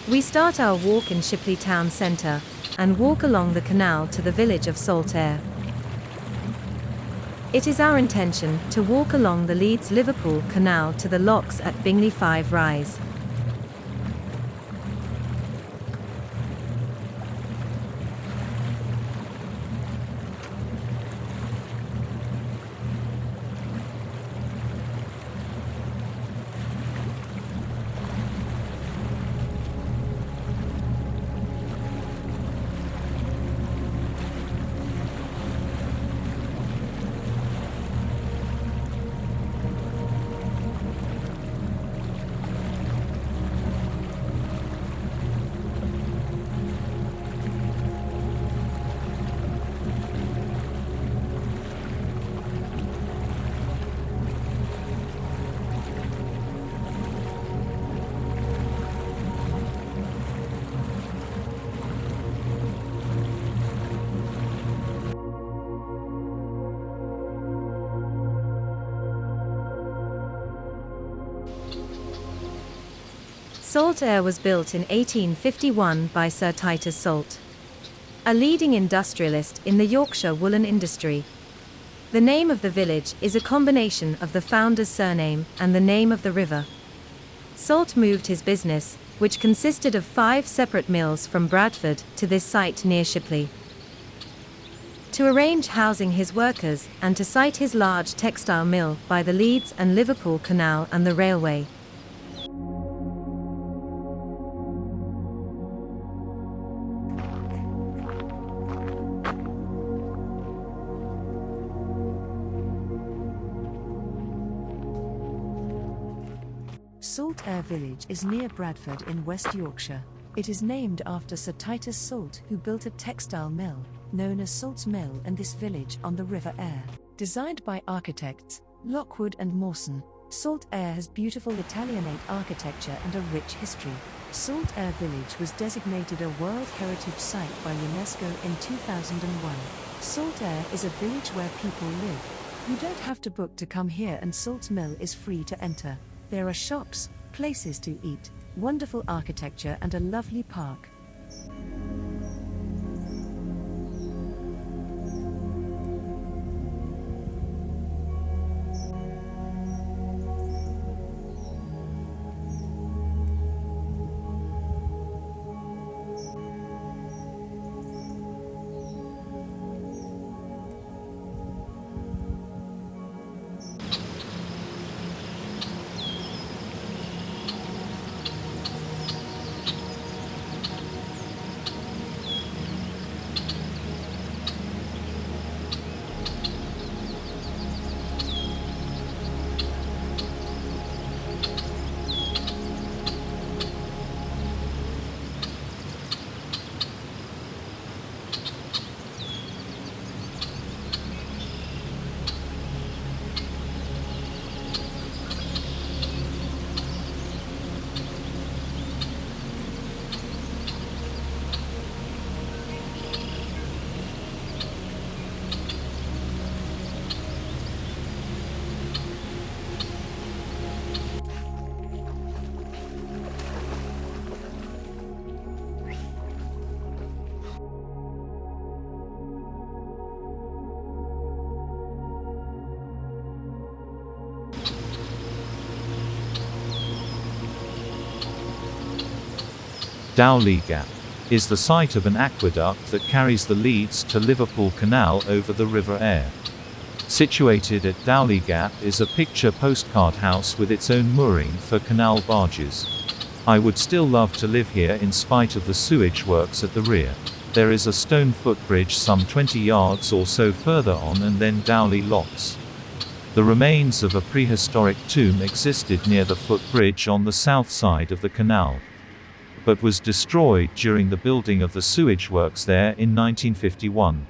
We start our walk in Shipley town centre, and walk along the canal to the village of Saltaire. It is our intention to walk along the Leeds Liverpool Canal to the locks at Bingley 5 Rise. Saltaire was built in 1851 by Sir Titus Salt, a leading industrialist in the Yorkshire woolen industry. The name of the village is a combination of the founder's surname and the name of the river. Salt moved his business, which consisted of 5 separate mills from Bradford to this site near Shipley, to arrange housing his workers and to site his large textile mill by the Leeds and Liverpool Canal and the railway. Saltaire village is near Bradford in West Yorkshire. It is named after Sir Titus Salt, who built a textile mill, known as Salt's Mill, in this village on the River Aire. Designed by architects Lockwood and Mawson, Saltaire has beautiful Italianate architecture and a rich history. Saltaire village was designated a World Heritage Site by UNESCO in 2001. Saltaire is a village where people live. You don't have to book to come here, and Salt's Mill is free to enter. There are shops, places to eat, wonderful architecture and a lovely park. Dowley Gap is the site of an aqueduct that carries the Leeds to Liverpool Canal over the River Aire. Situated at Dowley Gap is a picture postcard house with its own mooring for canal barges. I would still love to live here in spite of the sewage works at the rear. There is a stone footbridge some 20 yards or so further on, and then Dowley Locks. The remains of a prehistoric tomb existed near the footbridge on the south side of the canal, but was destroyed during the building of the sewage works there in 1951.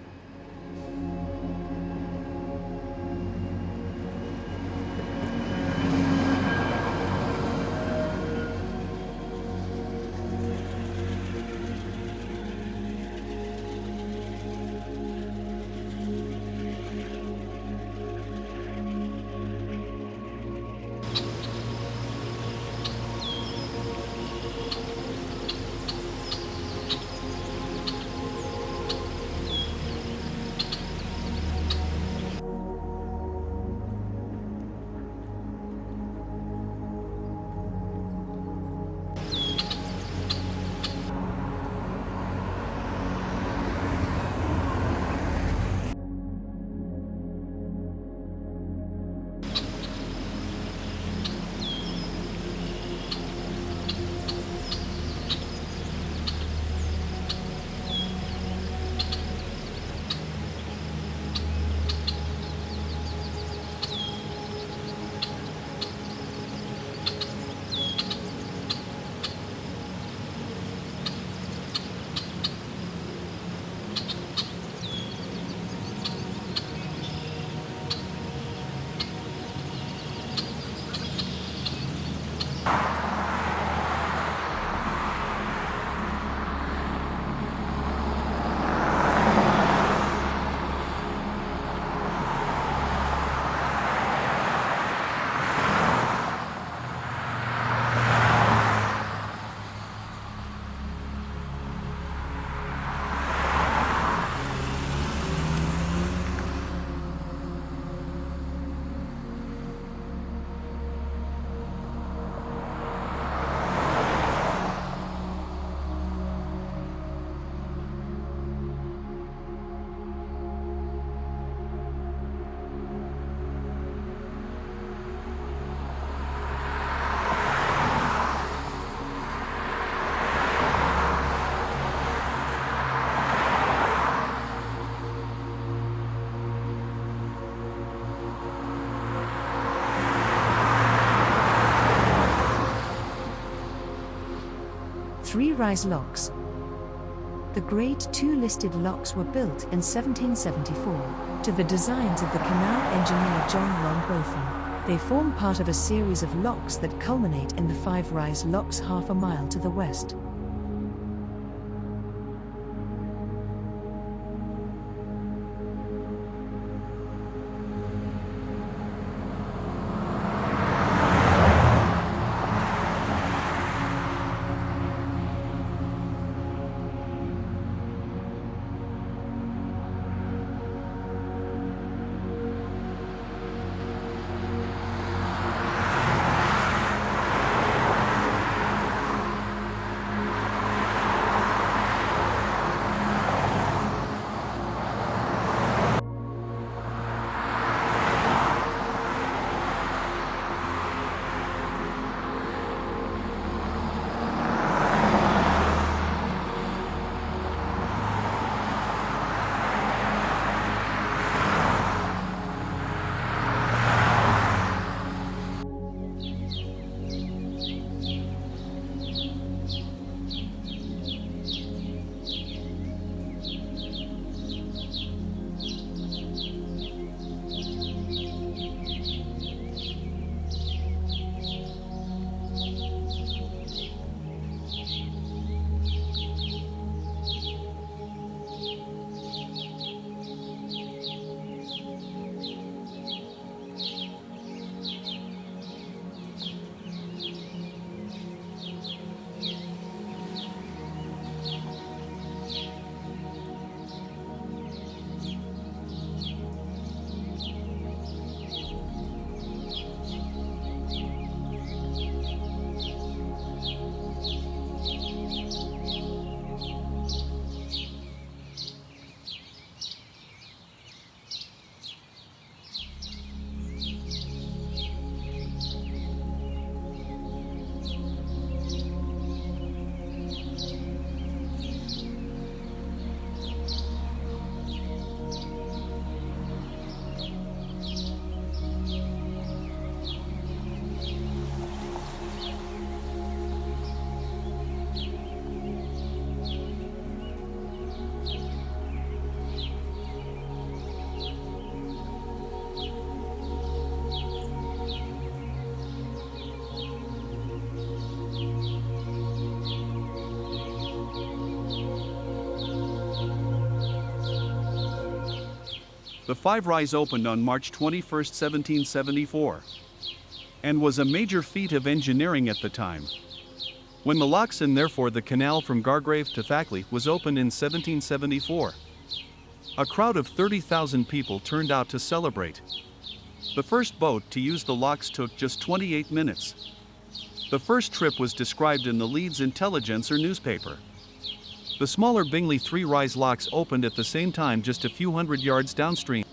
3-rise locks. The Grade 2 listed locks were built in 1774 to the designs of the canal engineer John Longbotham. They form part of a series of locks that culminate in the 5-rise locks half a mile to the west. The 5-rise opened on March 21, 1774, and was a major feat of engineering at the time. When the locks and therefore the canal from Gargrave to Thackley was opened in 1774, a crowd of 30,000 people turned out to celebrate. The first boat to use the locks took just 28 minutes. The first trip was described in the Leeds Intelligencer newspaper. The smaller Bingley 3-rise locks opened at the same time just a few hundred yards downstream.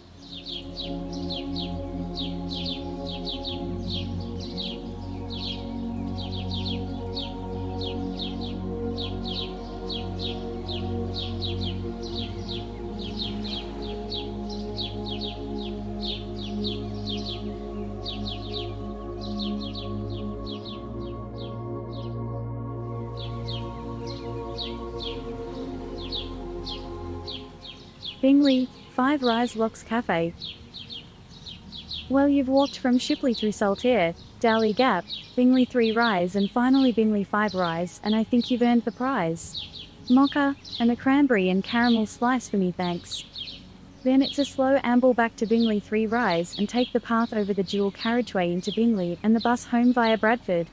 Bingley, 5-rise locks cafe. Well, you've walked from Shipley through Saltaire, Dowley Gap, Bingley 3-rise and finally Bingley 5-rise, and I think you've earned the prize. Mocha, and a cranberry and caramel slice for me, thanks. Then it's a slow amble back to Bingley 3-rise and take the path over the dual carriageway into Bingley and the bus home via Bradford.